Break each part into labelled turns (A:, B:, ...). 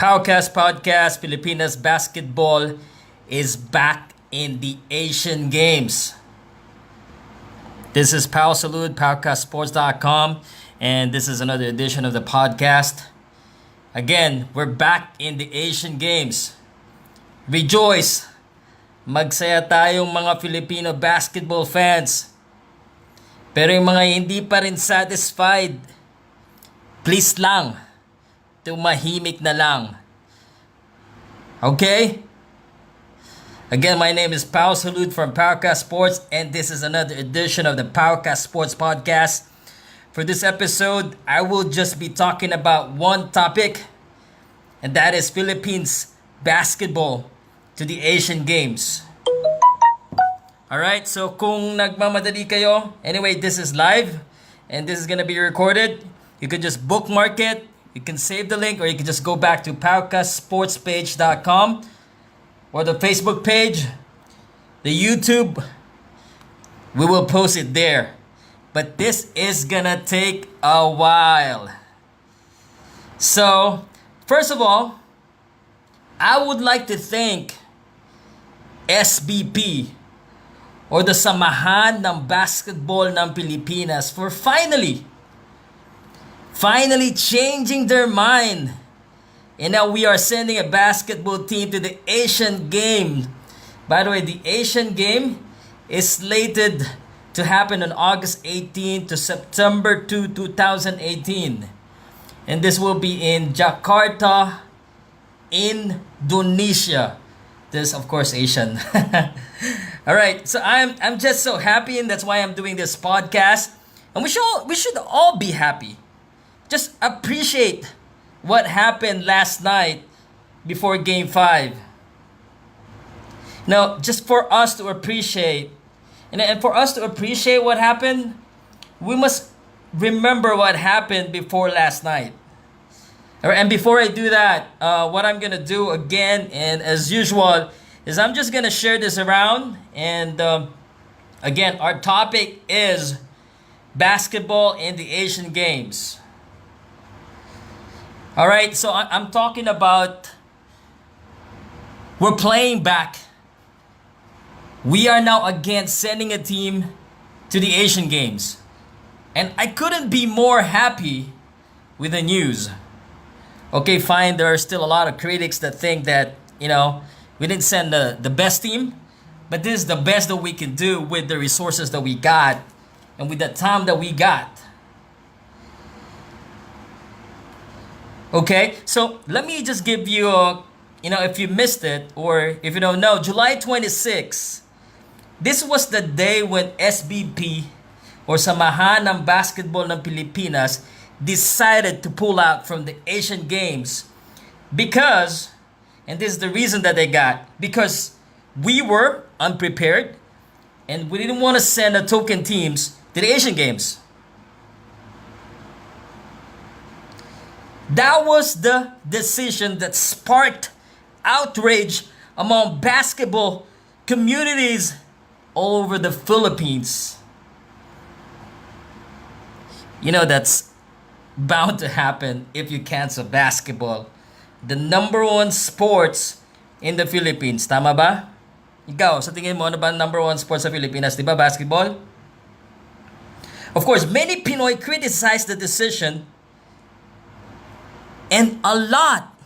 A: Powcast Podcast, Pilipinas basketball is back in the Asian Games. This is Pow Salute, PowcastSports.com, and this is another edition of the podcast. Again, we're back in the Asian Games. Rejoice! Magsaya tayong mga Filipino basketball fans. Pero yung mga hindi pa rin satisfied, please lang, tumahimik na lang. Okay? Again, my name is Pow Salute from Powcast Sports, and this is another edition of the Powcast Sports Podcast. For this episode, I will just be talking about one topic, and that is Philippines basketball to the Asian Games. Alright, so kung nagmamadali kayo, anyway, this is live, and this is gonna be recorded. You can just bookmark it. You can save the link, or you can just go back to powcastsportspage.com or the Facebook page, the YouTube. We will post it there. But this is gonna take a while. So, first of all, I would like to thank SBP or the Samahan ng Basketball ng Pilipinas for finally changing their mind. And now we are sending a basketball team to the Asian Game. By the way, the Asian Game is slated to happen on August 18 to September 2, 2018. And this will be in Jakarta, Indonesia. This, of course, Asian. All right, so I'm just so happy, and that's why I'm doing this podcast. And we should all be happy. Just appreciate what happened last night before Game 5. Now, just for us to appreciate, and for us to appreciate what happened, we must remember what happened before last night. All right, and before I do that, what I'm going to do again, and as usual, is I'm just going to share this around. And again, our topic is basketball in the Asian Games. All right, so I'm talking about we're playing back. We are now again sending a team to the Asian Games. And I couldn't be more happy with the news. Okay, fine, there are still a lot of critics that think that, we didn't send the best team, but this is the best that we can do with the resources that we got and with the time that we got. Okay, so let me just give you if you missed it or if you don't know, July 26, this was the day when SBP or Samahan ng Basketball ng Pilipinas decided to pull out from the Asian Games because, and this is the reason that they got, because we were unprepared and we didn't want to send a token teams to the Asian Games. That was the decision that sparked outrage among basketball communities all over the Philippines. That's bound to happen if you cancel basketball. The number one sports in the Philippines. Tama ba? Ikaw, sa tingin mo, ano ba number one sports sa Pilipinas? Diba basketball? Of course, many Pinoy criticized the decision, and a lot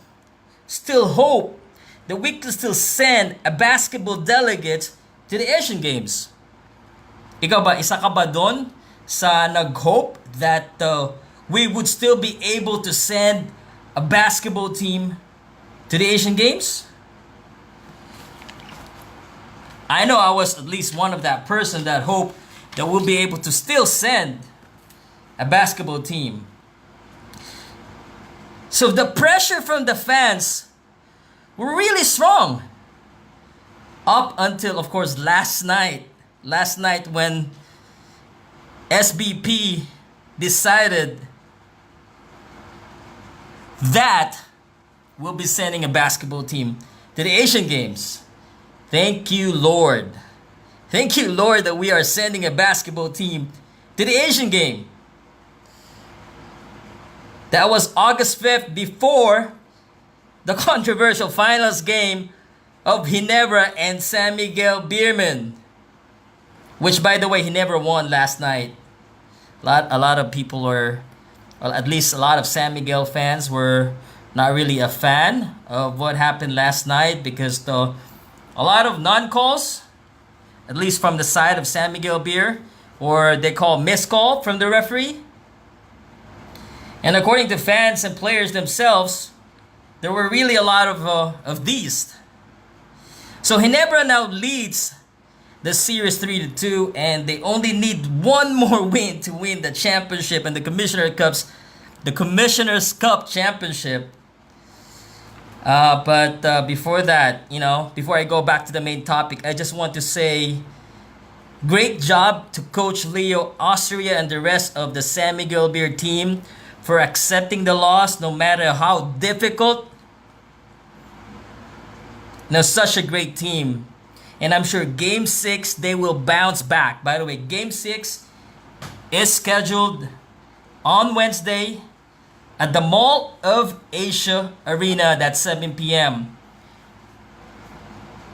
A: still hope that we can still send a basketball delegate to the Asian Games. Ikaw ba, isa ka ba doon sa nag-hope that we would still be able to send a basketball team to the Asian Games? I know I was at least one of that person that hoped that we'll be able to still send a basketball team. So the pressure from the fans were really strong up until, of course, last night when SBP decided that we'll be sending a basketball team to the Asian Games. Thank you, Lord. Thank you, Lord, that we are sending a basketball team to the Asian Game. That was August 5th before the controversial finals game of Ginebra and San Miguel Beerman, which, by the way, Ginebra won last night. A lot of people were, well, at least a lot of San Miguel fans were not really a fan of what happened last night because a lot of non-calls, at least from the side of San Miguel Beer, or they call miscall from the referee. And according to fans and players themselves, there were really a lot of these. So Ginebra now leads the series 3-2, and they only need one more win to win the championship and the Commissioner's Cup championship. But before that, before I go back to the main topic, I just want to say great job to Coach Leo Austria and the rest of the San Miguel Beer team for accepting the loss no matter how difficult. Now, such a great team. And I'm sure Game 6, they will bounce back. By the way, Game 6 is scheduled on Wednesday at the Mall of Asia Arena. That's 7 p.m.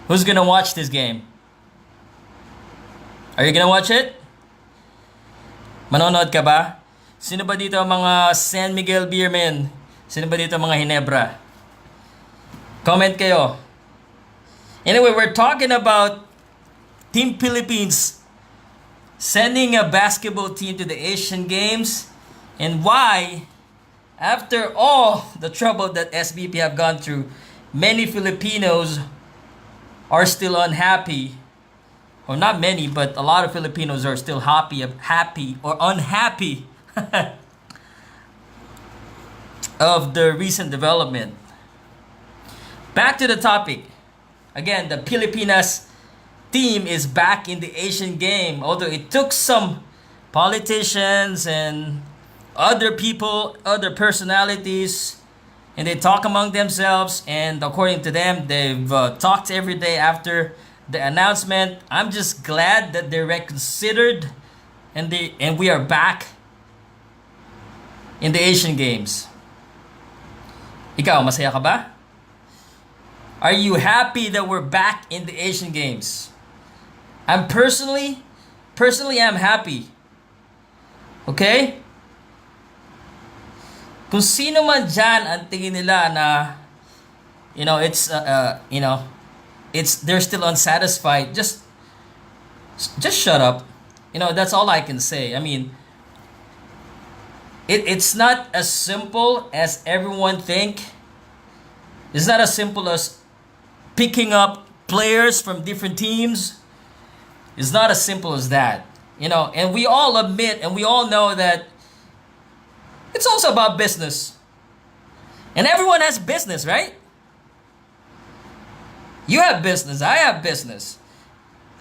A: Who's gonna watch this game? Are you gonna watch it? Manonood ka ba? Sino ba dito ang mga San Miguel Beermen? Sino ba dito ang mga Ginebra? Comment kayo. Anyway, we're talking about Team Philippines sending a basketball team to the Asian Games, and why, after all the trouble that SBP have gone through, many Filipinos are still unhappy. Or not many, but a lot of Filipinos are still happy or unhappy of the recent development. Back to the topic. Again, the Pilipinas team is back in the Asian game, although it took some politicians and other people, other personalities, and they talk among themselves, and according to them, they've talked every day after the announcement. I'm just glad that they reconsidered and we are back in the Asian Games. Ikaw, masaya ka ba? Are you happy that we're back in the Asian Games? I'm personally I'm happy. Okay? Kung sino man dyan ang tingin nila na they're still unsatisfied, just shut up. That's all I can say. I mean, it's not as simple as everyone think. It's not as simple as picking up players from different teams. It's not as simple as that. And we all admit and we all know that it's also about business. And everyone has business, right? You have business, I have business.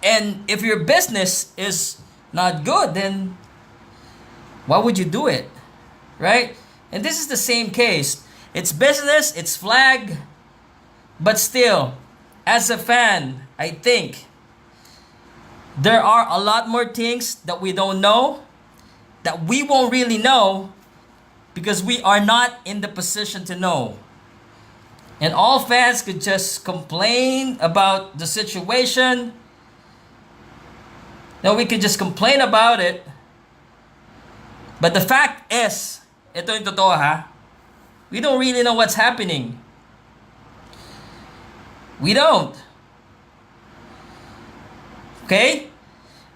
A: And if your business is not good, then why would you do it? Right? And this is the same case. It's business, it's flag, but still, as a fan, I think there are a lot more things that we don't know, that we won't really know because we are not in the position to know. And all fans could just complain about the situation. No, we could just complain about it. But the fact is, ito yung totoo ha, we don't really know what's happening. We don't. Okay?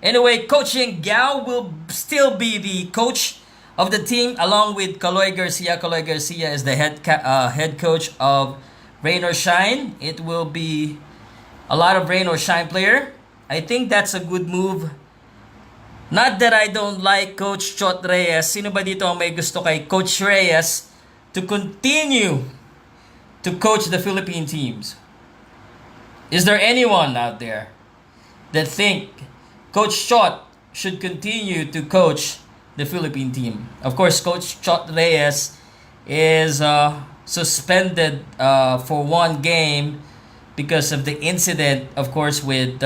A: Anyway, Coach Yeng Gao will still be the coach of the team along with Kaloy Garcia. Kaloy Garcia is the head coach of Rain or Shine. It will be a lot of Rain or Shine player. I think that's a good move. Not that I don't like Coach Chot Reyes. Sino ba dito ang may gusto kay Coach Reyes to continue to coach the Philippine teams? Is there anyone out there that think Coach Chot should continue to coach the Philippine team? Of course, Coach Chot Reyes is suspended for one game because of the incident, of course, with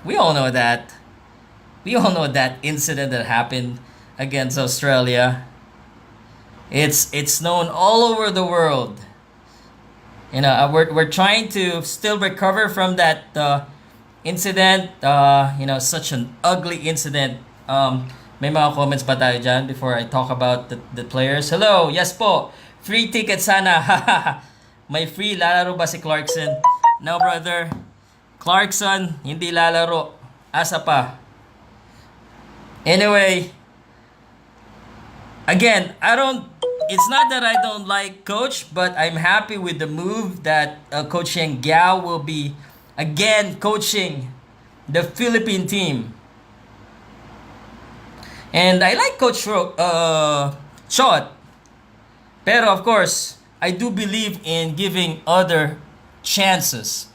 A: we all know that incident that happened against Australia. It's known all over the world. We're trying to still recover from that incident. Such an ugly incident. May mga comments pa tayo dyan before I talk about the players. Hello, yes po. Free ticket sana. May free, lalaro ba si Clarkson? No, brother. Clarkson, hindi lalaro. Asa pa. Anyway, again, it's not that I don't like Coach, but I'm happy with the move that Coach Yang Giao will be again coaching the Philippine team. And I like Coach Shot. Pero of course, I do believe in giving other chances.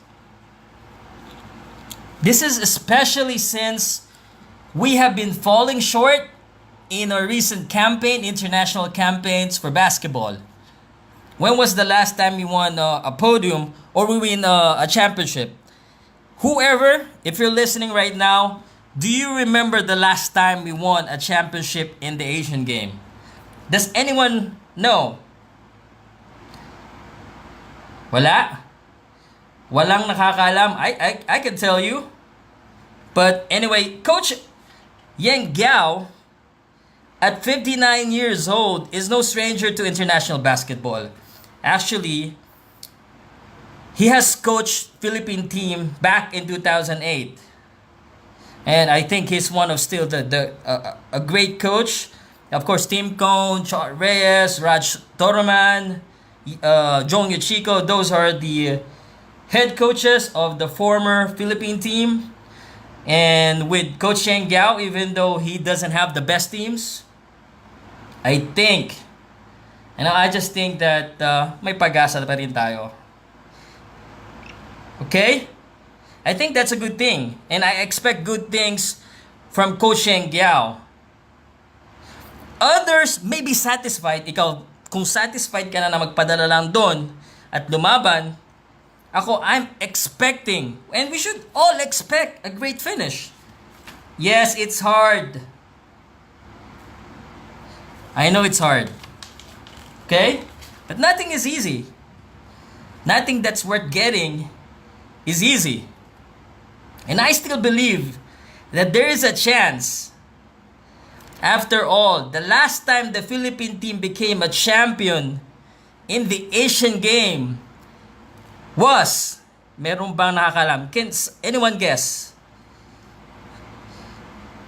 A: This is especially since we have been falling short in our recent international campaigns for basketball. When was the last time we won a podium or we win a championship? Whoever, if you're listening right now, do you remember the last time we won a championship in the Asian game? Does anyone know? Wala? Walang nakakaalam? I can tell you. But anyway, Coach Yang Giao, at 59 years old, is no stranger to international basketball. Actually, he has coached Philippine team back in 2008. And I think he's one of still a great coach. Of course, Tim Cone, Char Reyes, Raj Toroman, Jong Yuchiko, those are the head coaches of the former Philippine team. And with Coach Yang Giao, even though he doesn't have the best teams, I just think that may pag-asa pa rin tayo. Okay? I think that's a good thing. And I expect good things from Coach Yang Giao. Others may be satisfied. Ikaw, kung satisfied ka na magpadala lang doon at lumaban, I'm expecting, and we should all expect a great finish. Yes, it's hard. I know it's hard. Okay? But nothing is easy. Nothing that's worth getting is easy. And I still believe that there is a chance. After all, the last time the Philippine team became a champion in the Asian game was, meron bang nakakalam? Can anyone guess?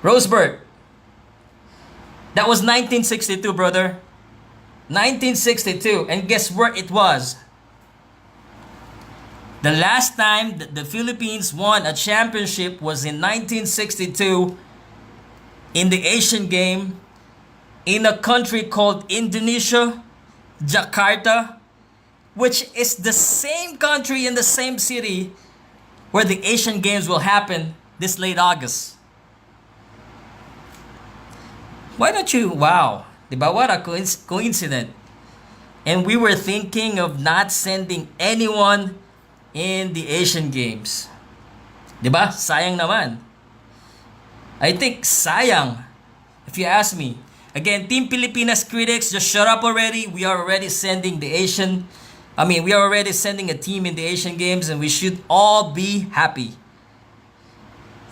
A: Roseburg. That was 1962, brother. 1962. And guess where it was? The last time the Philippines won a championship was in 1962 in the Asian game in a country called Indonesia, Jakarta, which is the same country in the same city where the Asian Games will happen this late August. Why don't you, wow, diba, what a coincidence. And we were thinking of not sending anyone in the Asian Games. Diba? Sayang naman. I think sayang, if you ask me. Again, Team Pilipinas critics, just shut up already. We are already sending a team in the Asian Games and we should all be happy.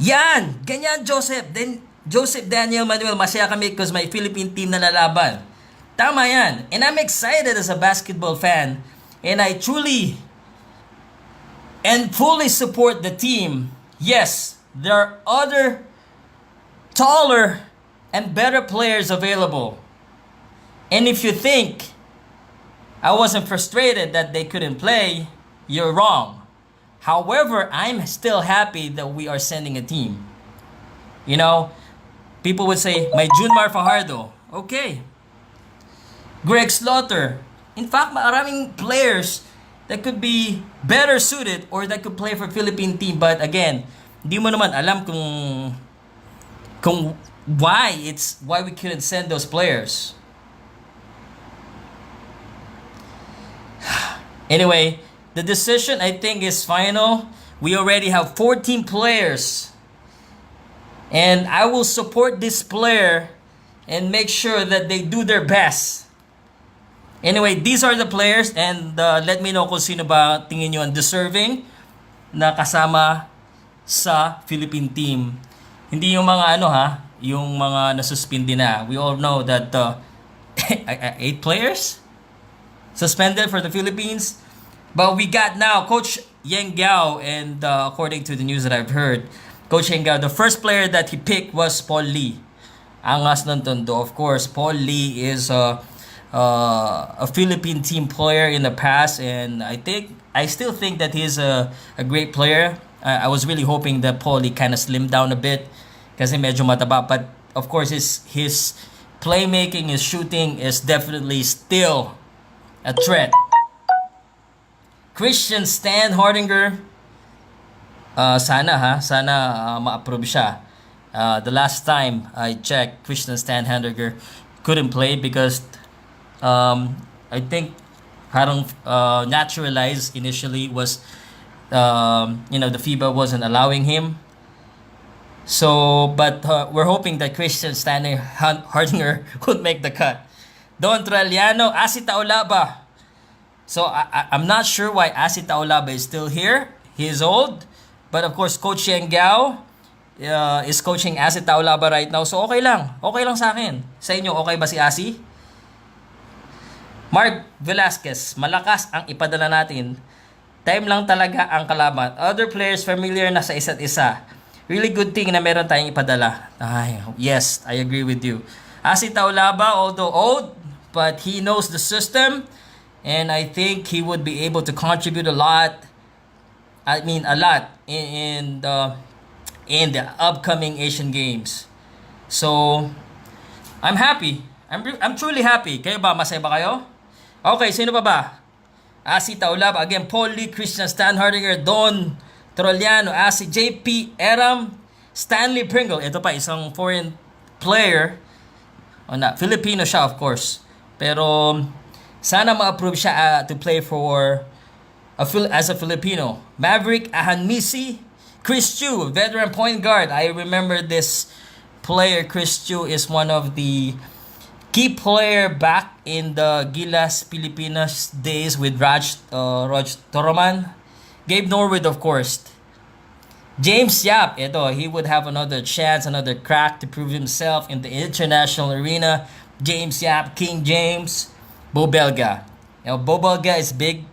A: Yan! Ganyan, Joseph Daniel Manuel, masaya kami because may Philippine team na lalaban. Tama yan. And I'm excited as a basketball fan. And I truly and fully support the team. Yes, there are other taller and better players available. And if you think I wasn't frustrated that they couldn't play, you're wrong. However, I'm still happy that we are sending a team. You know, people would say, may Junmar Fajardo. Okay. Greg Slaughter. In fact, maraming players that could be better suited or that could play for Philippine team. But again, di mo naman alam kung why we couldn't send those players. Anyway, the decision I think is final. We already have 14 players. And I will support this player and make sure that they do their best. Anyway, these are the players and let me know kung sino ba tingin nyo ang deserving na kasama sa Philippine team. Hindi yung mga yung mga nasuspindi na. We all know that 8 players suspended for the Philippines. But we got now Coach Yang Gao, and according to the news that I've heard, Coach Yang Gao, the first player that he picked was Paul Lee. Angas ng tondo. Of course, Paul Lee is a Philippine team player in the past, and I still think that he's a great player. I was really hoping that Paul Lee kind of slimmed down a bit kasi medyo mataba, but of course his playmaking, his shooting is definitely still a threat. Christian Stan Hardinger, sana ma-approve siya. The last time I checked, Christian Stan Hardinger couldn't play because I think parang naturalized initially was the FIBA wasn't allowing him. So, but we're hoping that Christian Stan Hardinger could make the cut. Don Traliano, Asi Taulaba. So I'm not sure why Asi Taulaba is still here. He is old, but of course Coach Yang Gao is coaching Asi Taulaba right now. So okay lang sa akin. Sa inyo, okay ba si Asi? Mark Velasquez, malakas ang ipadala natin. Time lang talaga ang kalaban. Other players familiar na sa isa't isa. Really good thing na meron tayong ipadala. Yes, I agree with you. Asi Taulaba, although old, but he knows the system. And I think he would be able to contribute a lot. A lot in the upcoming Asian Games. So, I'm happy. I'm truly happy. Kayo ba? Masaya ba kayo? Okay, sino pa ba? Asi Taulab, again, Paul Lee, Christian Stan Hardinger, Don Troliano, Asi JP, Eram, Stanley Pringle. Ito pa, isang foreign player. Filipino siya, of course. Pero, sana ma-approve siya to play for as a Filipino. Maverick Ahanmisi, Chris Chu, veteran point guard. I remember this player. Chris Chu is one of the key player back in the Gilas Pilipinas days with Raj Toroman. Gabe Norwood, of course. James Yap, he would have another chance, another crack to prove himself in the international arena. James Yap, King James. Bo Belga. Bo Belga is big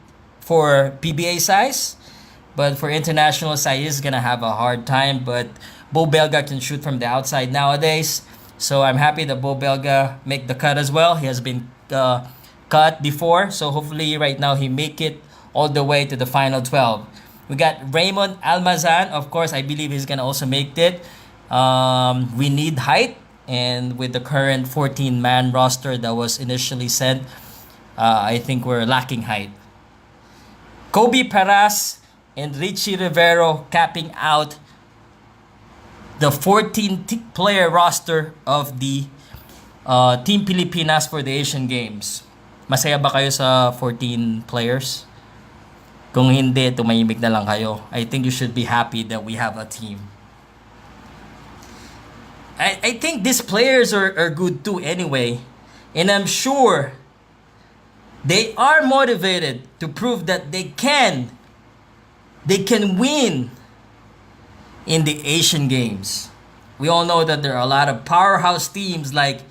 A: for PBA size, but for international size, he's gonna have a hard time. But Bo Belga can shoot from the outside nowadays, so I'm happy that Bo Belga make the cut as well. He has been cut before, so hopefully right now he make it all the way to the final 12. We got Raymond Almazan. Of course, I believe he's gonna also make it. We need height, and with the current 14-man roster that was initially sent, I think we're lacking height. Kobe Paras and Richie Rivero capping out the 14-player roster of the Team Pilipinas for the Asian Games. Masaya ba kayo sa 14 players? Kung hindi, tumahimik na lang kayo. I think you should be happy that we have a team. I think these players are good too anyway. And I'm sure they are motivated to prove that they can win in the Asian Games. We all know that there are a lot of powerhouse teams like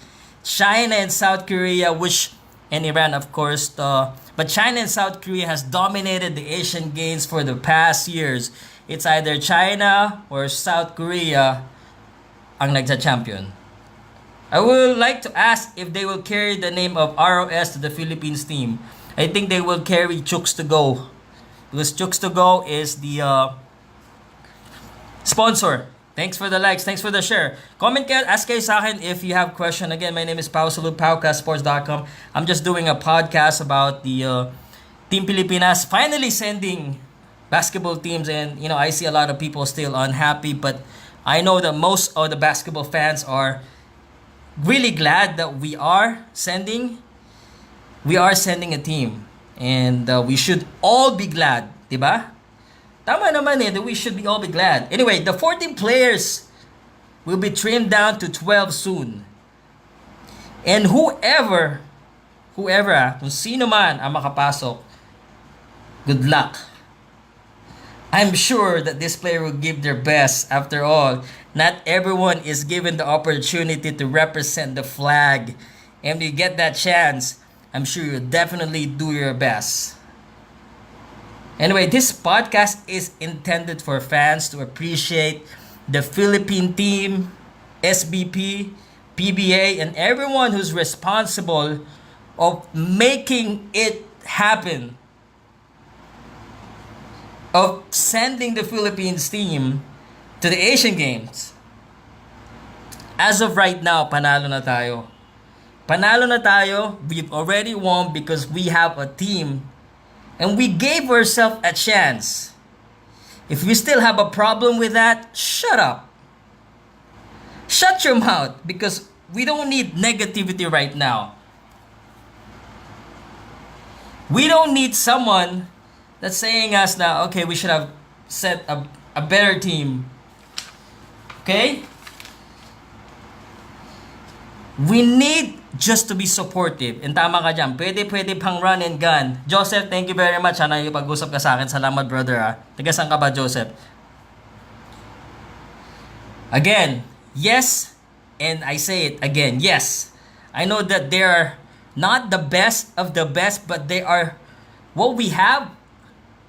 A: China and South Korea, and Iran, of course. But China and South Korea has dominated the Asian Games for the past years. It's either China or South Korea ang nagsa-champion. I would like to ask if they will carry the name of ROS to the Philippines team. I think they will carry Chooks to Go. Because Chooks to Go is the sponsor. Thanks for the likes. Thanks for the share. Comment kayo, ask kayo sa akin if you have question. Again, my name is Pao Salud, Powcastsports.com. I'm just doing a podcast about the Team Pilipinas finally sending basketball teams. And, I see a lot of people still unhappy. But I know that most of the basketball fans are really glad that we are sending a team, and we should all be glad, diba? Tama naman that we should all be glad. Anyway, the 14 players will be trimmed down to 12 soon, and whoever whoever, kung sino man ang makapasok, good luck. I'm sure that this player will give their best. After all, not everyone is given the opportunity to represent the flag. And when you get that chance, I'm sure you'll definitely do your best. Anyway, this podcast is intended for fans to appreciate the Philippine team, SBP, PBA, and everyone who's responsible of making it happen, of sending the Philippines team to the Asian Games. As of right now, panalo na tayo. Panalo na tayo. We've already won because we have a team and we gave ourselves a chance. If we still have a problem with that, shut up. Shut your mouth because we don't need negativity right now. We don't need someone that's saying us na, okay, we should have set a better team. Okay? We need just to be supportive. And tama ka dyan. Pwede pang run and gun. Joseph, thank you very much. Nakikipag-usap ka sa akin. Salamat, brother. Taga saan ka ba, Joseph? Again, yes. And I say it again, yes. I know that they are not the best of the best, but they are what we have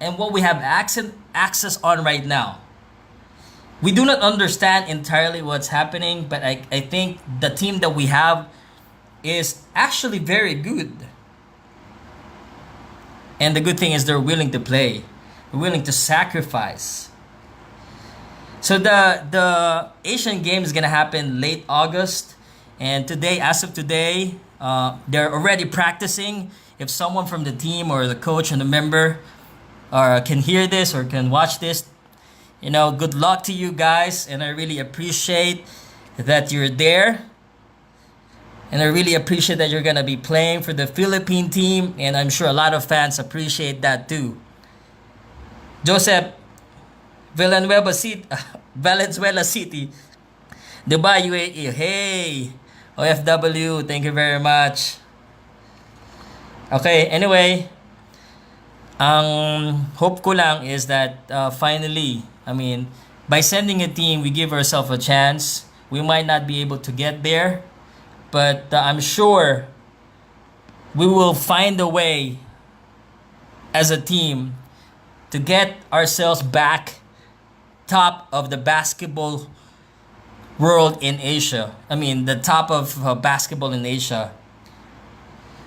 A: and what we have access on right now. We do not understand entirely what's happening, but I think the team that we have is actually very good. And the good thing is they're willing to play. They're willing to sacrifice. So the Asian Games is gonna happen late August, and today, as of today, they're already practicing. If someone from the team or the coach and the member can hear this or can watch this, good luck to you guys, and I really appreciate that you're there, and I really appreciate that you're gonna be playing for the Philippine team, and I'm sure a lot of fans appreciate that too. Joseph, Valenzuela City, Dubai, UAE. Hey, OFW, thank you very much. Okay, anyway, ang hope ko lang is that finally, by sending a team, we give ourselves a chance. We might not be able to get there, but I'm sure we will find a way as a team to get ourselves back top of the basketball world in Asia. The top of basketball in Asia.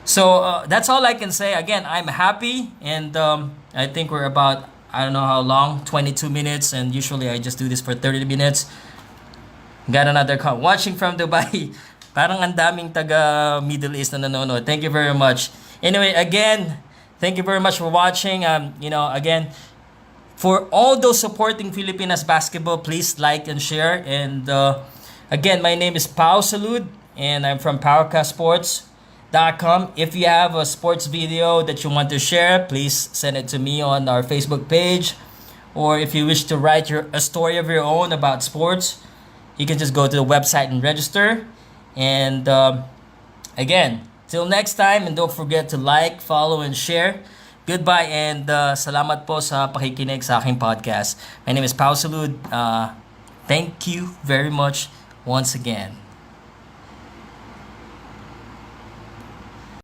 A: So that's all I can say. Again, I'm happy, and I think we're about, I don't know how long, 22 minutes, and usually I just do this for 30 minutes. Got another call. Watching from Dubai. Parang ang daming taga Middle East na nanonood. Thank you very much. Anyway, again, thank you very much for watching. Again, for all those supporting Filipinas basketball, please like and share. And again, my name is Pau Salud, and I'm from Powcast Podcast.com. If you have a sports video that you want to share, please send it to me on our Facebook page. Or if you wish to write a story of your own about sports, you can just go to the website and register. And again, till next time, and don't forget to like, follow, and share. Goodbye, and salamat po sa pakikinig sa aking podcast. My name is Pau Salud. Thank you very much once again.